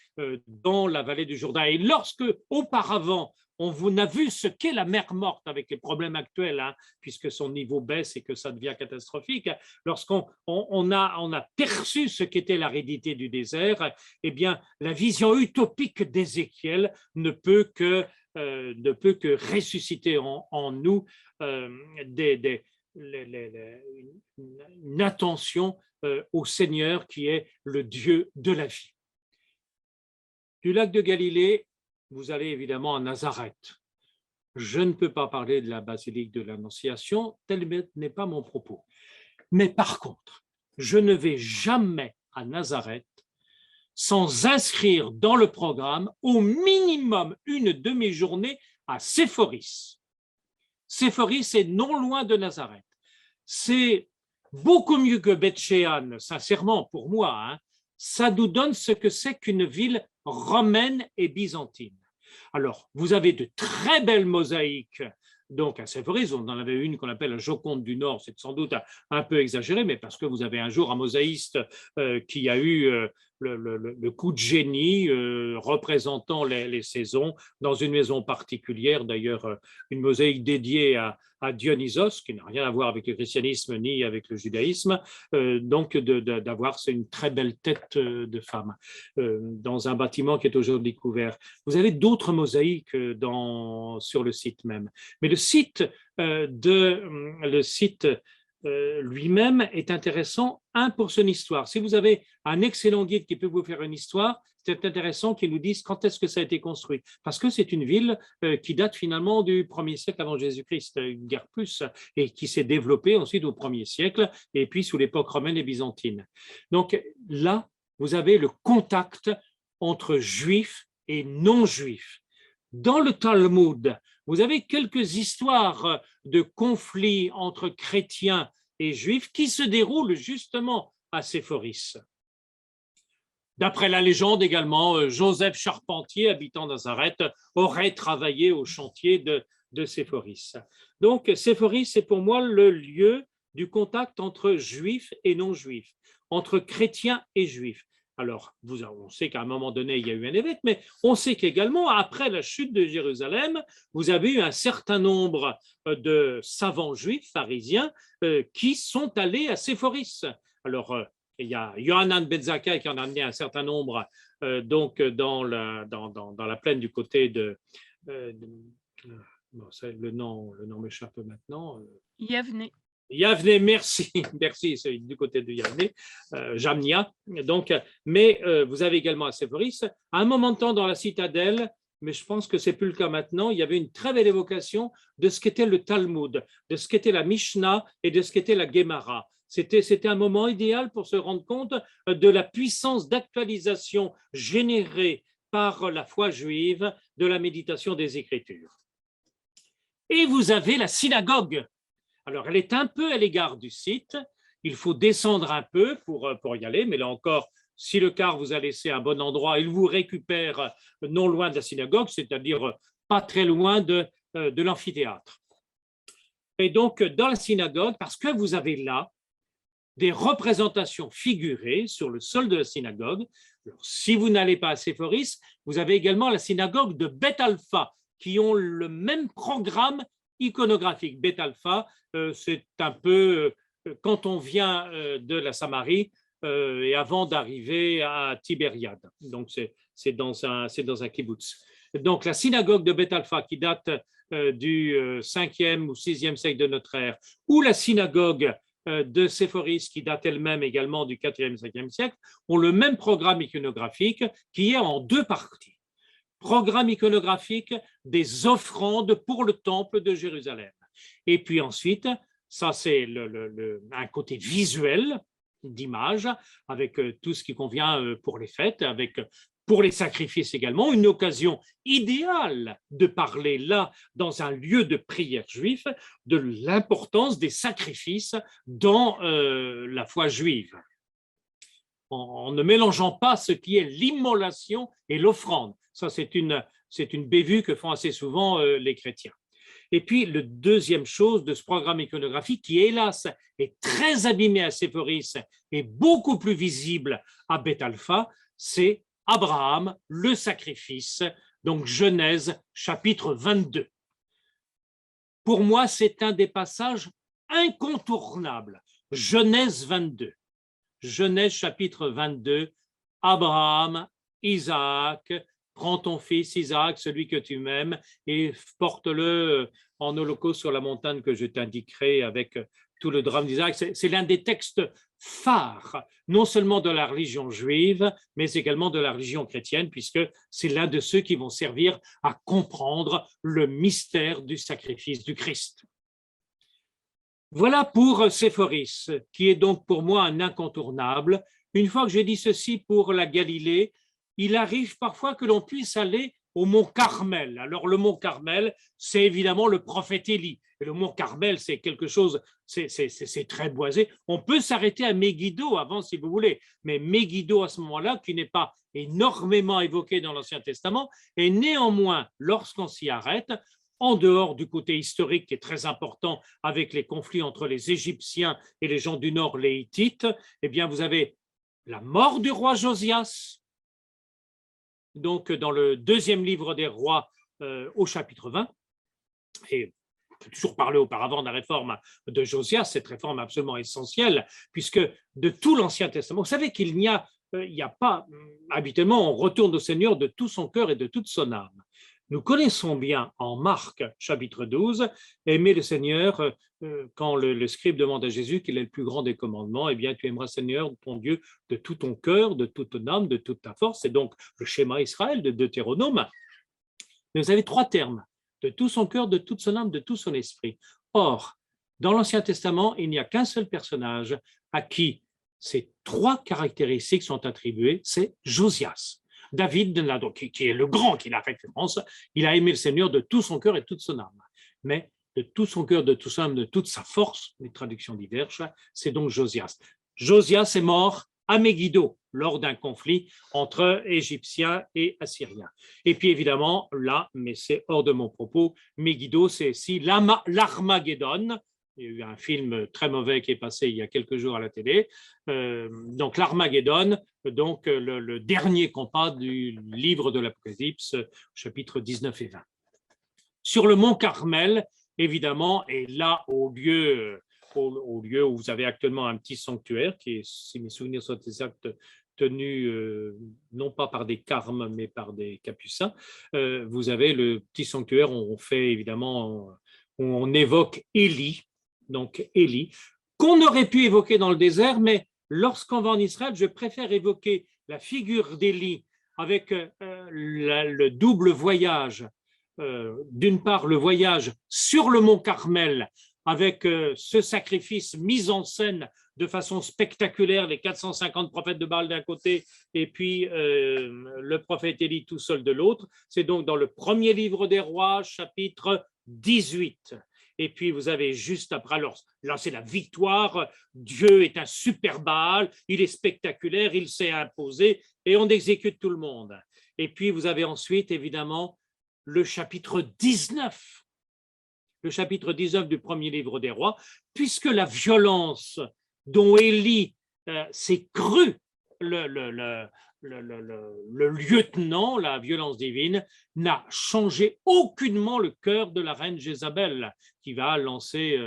dans la vallée du Jourdain. Et lorsque, auparavant, on vous a vu ce qu'est la mer morte avec les problèmes actuels, hein, puisque son niveau baisse et que ça devient catastrophique, lorsqu'on a perçu ce qu'était l'aridité du désert, eh bien, la vision utopique d'Ézéchiel ne peut que ressusciter en nous une attention au Seigneur qui est le Dieu de la vie. Du lac de Galilée, vous allez évidemment à Nazareth. Je ne peux pas parler de la basilique de l'Annonciation, tel n'est pas mon propos. Mais par contre, je ne vais jamais à Nazareth sans inscrire dans le programme au minimum une demi-journée à Séphoris. Séphoris est non loin de Nazareth. C'est beaucoup mieux que Beth-Shean, sincèrement pour moi, hein. Ça nous donne ce que c'est qu'une ville romaine et byzantine. Alors, vous avez de très belles mosaïques. Donc, à Séphoris, on en avait une qu'on appelle la Joconde du Nord, c'est sans doute un peu exagéré, mais parce que vous avez un jour un mosaïste qui a eu le coup de génie représentant les saisons dans une maison particulière, d'ailleurs une mosaïque dédiée à Dionysos, qui n'a rien à voir avec le christianisme ni avec le judaïsme, donc d'avoir c'est une très belle tête de femme dans un bâtiment qui est aujourd'hui couvert. Vous avez d'autres mosaïques sur le site même, mais le site lui-même est intéressant, pour son histoire. Si vous avez un excellent guide qui peut vous faire une histoire, c'est intéressant qu'il nous dise quand est-ce que ça a été construit. Parce que c'est une ville qui date finalement du 1er siècle avant Jésus-Christ, une guerre plus, et qui s'est développée ensuite au 1er siècle, et puis sous l'époque romaine et byzantine. Donc là, vous avez le contact entre juifs et non-juifs. Dans le Talmud, vous avez quelques histoires de conflits entre chrétiens et juifs qui se déroulent justement à Séphoris. D'après la légende également, Joseph Charpentier, habitant Nazareth, aurait travaillé au chantier de Séphoris. Donc, Séphoris, c'est pour moi le lieu du contact entre juifs et non-juifs, entre chrétiens et juifs. Alors, on sait qu'à un moment donné, il y a eu un évêque, mais on sait qu'également, après la chute de Jérusalem, vous avez eu un certain nombre de savants juifs, pharisiens, qui sont allés à Séphoris. Alors, il y a Yohanan ben Zakkai qui en a amené un certain nombre donc dans la plaine du côté bon, le nom m'échappe maintenant.
Yavne.
Yavne, merci, c'est du côté de Yavne, Jamnia. Donc, mais vous avez également à Séphoris, à un moment de temps dans la citadelle, mais je pense que c'est plus le cas maintenant, il y avait une très belle évocation de ce qu'était le Talmud, de ce qu'était la Mishnah et de ce qu'était la Gemara. C'était un moment idéal pour se rendre compte de la puissance d'actualisation générée par la foi juive de la méditation des Écritures. Et vous avez la synagogue. Alors, elle est un peu à l'égard du site. Il faut descendre un peu pour y aller, mais là encore, si le car vous a laissé un bon endroit, il vous récupère non loin de la synagogue, c'est-à-dire pas très loin de l'amphithéâtre. Et donc, dans la synagogue, parce que vous avez là des représentations figurées sur le sol de la synagogue. Alors, si vous n'allez pas à Séphoris, vous avez également la synagogue de Beth Alpha, qui ont le même programme iconographique. Beth Alpha, c'est un peu quand on vient de la Samarie et avant d'arriver à Tibériade. Donc, c'est dans un kibbutz. Donc, la synagogue de Beth Alpha, qui date du 5e ou 6e siècle de notre ère, ou la synagogue de Séphoris, qui date elle-même également du 4e, 5e siècle, ont le même programme iconographique qui est en deux parties. Programme iconographique des offrandes pour le temple de Jérusalem. Et puis ensuite, ça c'est un côté visuel d'image, avec tout ce qui convient pour les fêtes, avec pour les sacrifices également, une occasion idéale de parler là, dans un lieu de prière juif, de l'importance des sacrifices dans la foi juive, en ne mélangeant pas ce qui est l'immolation et l'offrande. Ça, c'est une bévue que font assez souvent les chrétiens. Et puis, la deuxième chose de ce programme iconographique, qui hélas est très abîmé à Séphoris et beaucoup plus visible à Beth Alpha, c'est Abraham, le sacrifice, donc Genèse chapitre 22. Pour moi, c'est un des passages incontournables. Genèse 22. Genèse chapitre 22, Abraham, Isaac, prends ton fils Isaac, celui que tu m'aimes, et porte-le en holocauste sur la montagne que je t'indiquerai avec tout le drame d'Isaac. C'est l'un des textes phares, non seulement de la religion juive, mais également de la religion chrétienne, puisque c'est l'un de ceux qui vont servir à comprendre le mystère du sacrifice du Christ. Voilà pour Séphoris, qui est donc pour moi un incontournable. Une fois que j'ai dit ceci pour la Galilée, il arrive parfois que l'on puisse aller au mont Carmel. Alors le mont Carmel, c'est évidemment le prophète Élie. Et le mont Carmel, c'est quelque chose, c'est très boisé. On peut s'arrêter à Megiddo avant si vous voulez, mais Megiddo à ce moment-là, qui n'est pas énormément évoqué dans l'Ancien Testament, et néanmoins, lorsqu'on s'y arrête, en dehors du côté historique qui est très important avec les conflits entre les Égyptiens et les gens du Nord, les Hittites, eh bien vous avez la mort du roi Josias, donc dans le deuxième livre des rois au chapitre 20, et on peut toujours parler auparavant de la réforme de Josias, cette réforme absolument essentielle, puisque de tout l'Ancien Testament, vous savez qu'il n'y a, pas, habituellement, on retourne au Seigneur de tout son cœur et de toute son âme. Nous connaissons bien en Marc, chapitre 12, aimer le Seigneur, quand le scribe demande à Jésus quel est le plus grand des commandements, eh bien, tu aimeras le Seigneur, ton Dieu, de tout ton cœur, de toute ton âme, de toute ta force. C'est donc le schéma Israël de Deutéronome. Mais vous avez trois termes: de tout son cœur, de toute son âme, de tout son esprit. Or, dans l'Ancien Testament, il n'y a qu'un seul personnage à qui ces trois caractéristiques sont attribuées, c'est Josias. David, qui est le grand qui la référence, il a aimé le Seigneur de tout son cœur et de toute son âme. Mais de tout son cœur, de toute son âme, de toute sa force, les traductions diverses, c'est donc Josias. Josias est mort à Megiddo lors d'un conflit entre Égyptiens et Assyriens. Et puis évidemment, là, mais c'est hors de mon propos, Megiddo, c'est aussi l'Armageddon. Il y a eu un film très mauvais qui est passé il y a quelques jours à la télé. Donc l'Armageddon, donc le dernier combat du livre de l'Apocalypse, chapitres 19 et 20. Sur le mont Carmel, évidemment, et là au lieu où vous avez actuellement un petit sanctuaire qui est, si mes souvenirs sont exacts, tenu non pas par des carmes mais par des capucins, vous avez le petit sanctuaire où on fait évidemment, on évoque Élie, donc Élie, qu'on aurait pu évoquer dans le désert, mais lorsqu'on va en Israël, je préfère évoquer la figure d'Élie avec le double voyage. D'une part, le voyage sur le mont Carmel avec ce sacrifice mis en scène de façon spectaculaire, les 450 prophètes de Baal d'un côté et puis le prophète Élie tout seul de l'autre. C'est donc dans le premier livre des rois, chapitre 18. Et puis vous avez juste après, alors là c'est la victoire, Dieu est un super Baal, il est spectaculaire, il s'est imposé et on exécute tout le monde. Et puis vous avez ensuite évidemment le chapitre 19. Le chapitre 19 du premier livre des rois, puisque la violence dont Élie s'est cru le lieutenant, la violence divine, n'a changé aucunement le cœur de la reine Jézabel, qui va lancer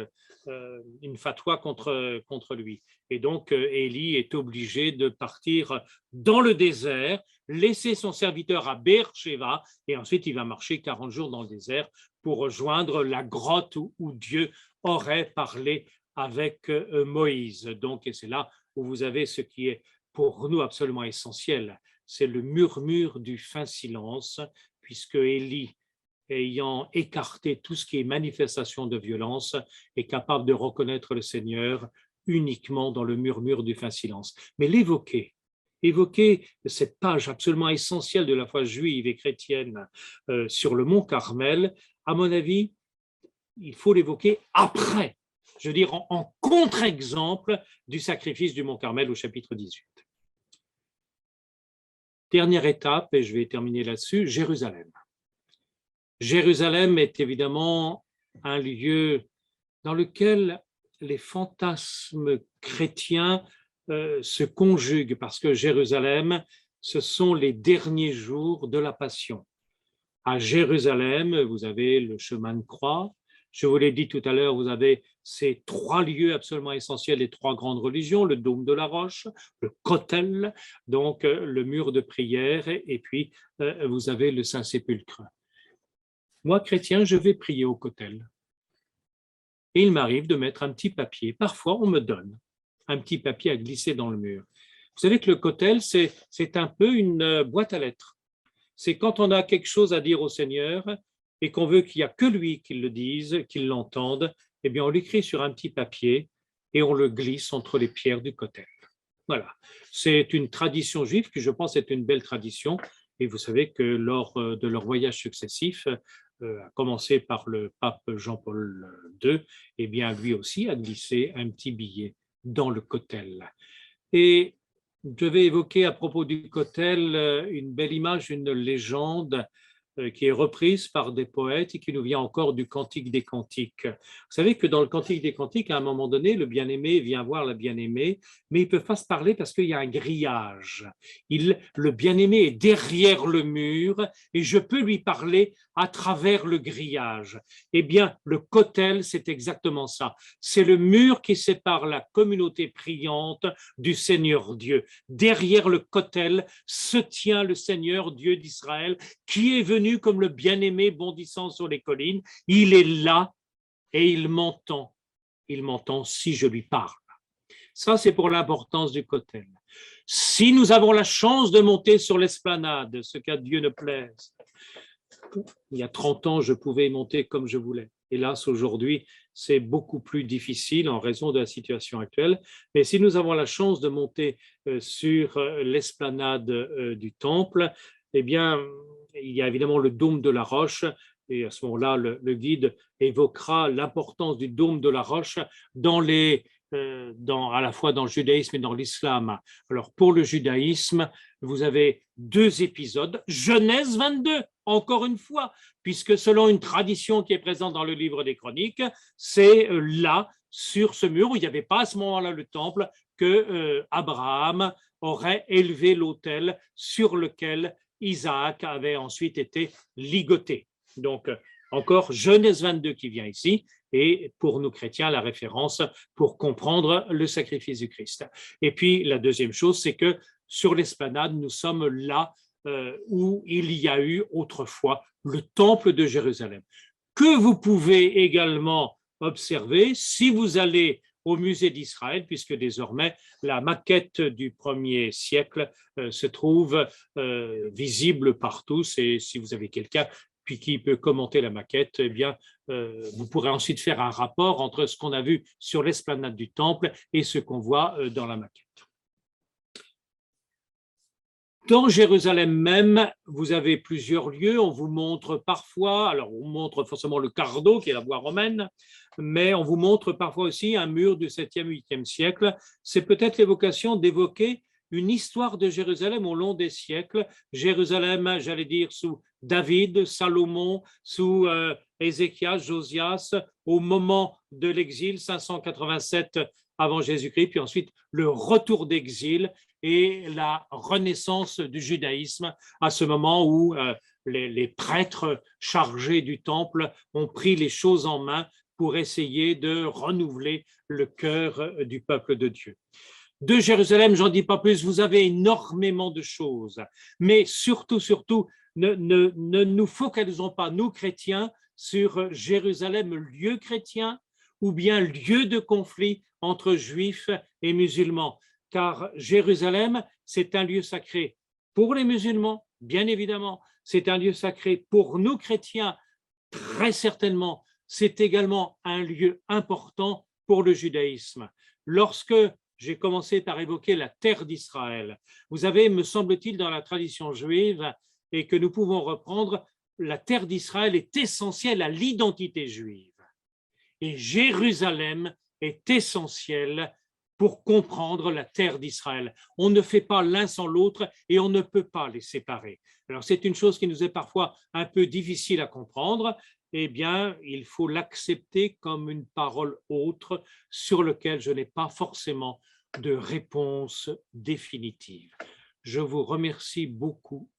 une fatwa contre lui. Et donc, Élie est obligé de partir dans le désert, laisser son serviteur à Beersheba, et ensuite il va marcher 40 jours dans le désert pour rejoindre la grotte où Dieu aurait parlé avec Moïse. Donc, et c'est là où vous avez ce qui est pour nous absolument essentiel, c'est le murmure du fin silence, puisque Élie, ayant écarté tout ce qui est manifestation de violence, est capable de reconnaître le Seigneur uniquement dans le murmure du fin silence. Mais évoquer cette page absolument essentielle de la foi juive et chrétienne sur le mont Carmel, à mon avis, il faut l'évoquer après, je veux dire en contre-exemple du sacrifice du mont Carmel au chapitre 18. Dernière étape, et je vais terminer là-dessus, Jérusalem. Jérusalem est évidemment un lieu dans lequel les fantasmes chrétiens se conjuguent, parce que Jérusalem, ce sont les derniers jours de la Passion. À Jérusalem, vous avez le chemin de croix. Je vous l'ai dit tout à l'heure, vous avez ces trois lieux absolument essentiels des trois grandes religions, le dôme de la roche, le Kotel, donc le mur de prière, et puis vous avez le Saint-Sépulcre. Moi, chrétien, je vais prier au Kotel. Et il m'arrive de mettre un petit papier. Parfois, on me donne un petit papier à glisser dans le mur. Vous savez que le Kotel, c'est un peu une boîte à lettres. C'est quand on a quelque chose à dire au Seigneur et qu'on veut qu'il n'y a que lui qui le dise, qu'il l'entende, eh bien, on l'écrit sur un petit papier et on le glisse entre les pierres du Kotel. Voilà. C'est une tradition juive qui, je pense, est une belle tradition. Et vous savez que lors de leurs voyages successifs, à commencer par le pape Jean-Paul II, eh bien, lui aussi a glissé un petit billet dans le Kotel. Et je vais évoquer à propos du Kotel une belle image, une légende qui est reprise par des poètes et qui nous vient encore du Cantique des Cantiques. Vous savez que dans le Cantique des Cantiques, à un moment donné, le bien-aimé vient voir la bien-aimée, mais ils ne peuvent pas se parler parce qu'il y a un grillage. Le bien-aimé est derrière le mur et je peux lui parler à travers le grillage. Eh bien, le kotel, c'est exactement ça. C'est le mur qui sépare la communauté priante du Seigneur Dieu. Derrière le kotel se tient le Seigneur Dieu d'Israël qui est venu comme le bien-aimé bondissant sur les collines. Il est là et il m'entend. Il m'entend si je lui parle. Ça, c'est pour l'importance du kotel. Si nous avons la chance de monter sur l'esplanade, ce qu'à Dieu ne plaise, il y a 30 ans, je pouvais monter comme je voulais. Hélas, aujourd'hui, c'est beaucoup plus difficile en raison de la situation actuelle. Mais si nous avons la chance de monter sur l'esplanade du temple, eh bien, il y a évidemment le dôme de la roche. Et à ce moment-là, le guide évoquera l'importance du dôme de la roche à la fois dans le judaïsme et dans l'islam. Alors, pour le judaïsme, vous avez 2 épisodes. Genèse 22, encore une fois, puisque selon une tradition qui est présente dans le livre des Chroniques, c'est là, sur ce mur, où il n'y avait pas à ce moment-là le temple, que Abraham aurait élevé l'autel sur lequel Isaac avait ensuite été ligoté. Donc, encore Genèse 22 qui vient ici, et pour nous chrétiens, la référence pour comprendre le sacrifice du Christ. Et puis, la deuxième chose, c'est que sur l'esplanade, nous sommes là où il y a eu autrefois le temple de Jérusalem, que vous pouvez également observer si vous allez au musée d'Israël, puisque désormais la maquette du 1er siècle se trouve visible par tous, et si vous avez quelqu'un puis qui peut commenter la maquette, eh bien, vous pourrez ensuite faire un rapport entre ce qu'on a vu sur l'esplanade du temple et ce qu'on voit dans la maquette. Dans Jérusalem même, vous avez plusieurs lieux. On vous montre parfois, alors on montre forcément le Cardo, qui est la voie romaine, mais on vous montre parfois aussi un mur du 7e, 8e siècle. C'est peut-être l'évocation d'évoquer une histoire de Jérusalem au long des siècles. Jérusalem, j'allais dire, sous David, Salomon, sous Ézéchias, Josias, au moment de l'exil, 587 avant Jésus-Christ, puis ensuite le retour d'exil et la renaissance du judaïsme à ce moment où les prêtres chargés du temple ont pris les choses en main pour essayer de renouveler le cœur du peuple de Dieu. De Jérusalem, j'en dis pas plus, vous avez énormément de choses, mais surtout, ne nous focalisons pas, nous chrétiens, sur Jérusalem, lieu chrétien, ou bien lieu de conflit entre juifs et musulmans, car Jérusalem, c'est un lieu sacré pour les musulmans, bien évidemment, c'est un lieu sacré pour nous chrétiens, très certainement, c'est également un lieu important pour le judaïsme. Lorsque j'ai commencé par évoquer la terre d'Israël, vous avez, me semble-t-il, dans la tradition juive, et que nous pouvons reprendre, la terre d'Israël est essentielle à l'identité juive. Et Jérusalem est essentielle pour comprendre la terre d'Israël. On ne fait pas l'un sans l'autre et on ne peut pas les séparer. Alors c'est une chose qui nous est parfois un peu difficile à comprendre. Eh bien, il faut l'accepter comme une parole autre sur laquelle je n'ai pas forcément de réponse définitive. Je vous remercie beaucoup